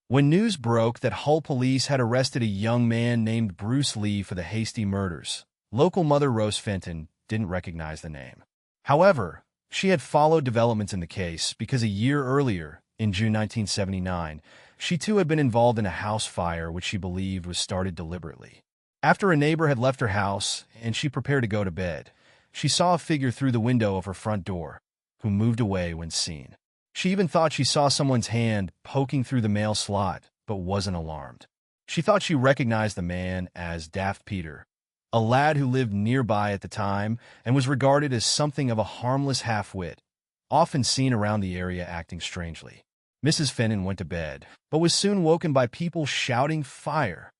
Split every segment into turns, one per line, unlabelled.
When news broke that Hull police had arrested a young man named Bruce Lee for the hasty murders, local mother Rose Fenton didn't recognize the name. However, she had followed developments in the case because a year earlier, in June 1979, she too had been involved in a house fire which she believed was started deliberately. After a neighbor had left her house and she prepared to go to bed, she saw a figure through the window of her front door, who moved away when seen. She even thought she saw someone's hand poking through the mail slot, but wasn't alarmed. She thought she recognized the man as Daft Peter, a lad who lived nearby at the time and was regarded as something of a harmless half-wit, often seen around the area acting strangely. Mrs. Fenton went to bed, but was soon woken by people shouting fire.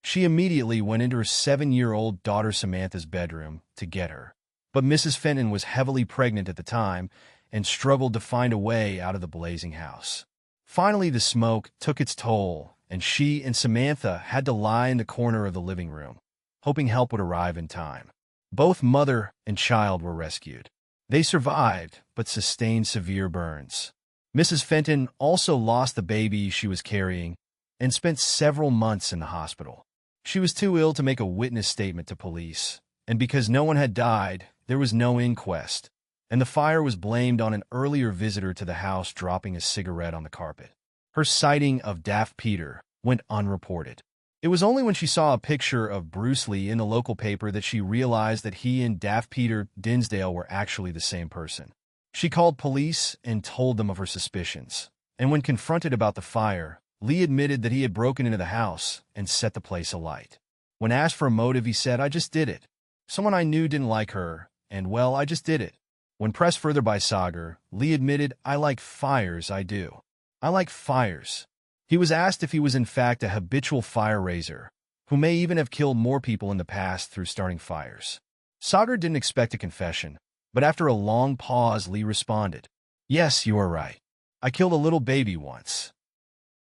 She immediately went into her 7-year-old daughter Samantha's bedroom to get her. But Mrs. Fenton was heavily pregnant at the time and struggled to find a way out of the blazing house. Finally, the smoke took its toll, and she and Samantha had to lie in the corner of the living room, hoping help would arrive in time. Both mother and child were rescued. They survived, but sustained severe burns. Mrs. Fenton also lost the baby she was carrying and spent several months in the hospital. She was too ill to make a witness statement to police, and because no one had died, there was no inquest, and the fire was blamed on an earlier visitor to the house dropping a cigarette on the carpet. Her sighting of Daft Peter went unreported. It was only when she saw a picture of Bruce Lee in the local paper that she realized that he and Daft Peter Dinsdale were actually the same person. She called police and told them of her suspicions, and when confronted about the fire, Lee admitted that he had broken into the house and set the place alight. When asked for a motive, he said, "I just did it. Someone I knew didn't like her, and well, I just did it." When pressed further by Sagar, Lee admitted, "I like fires, I do. I like fires." He was asked if he was in fact a habitual fire raiser, who may even have killed more people in the past through starting fires. Sagar didn't expect a confession, but after a long pause, Lee responded, "Yes, you are right. I killed a little baby once.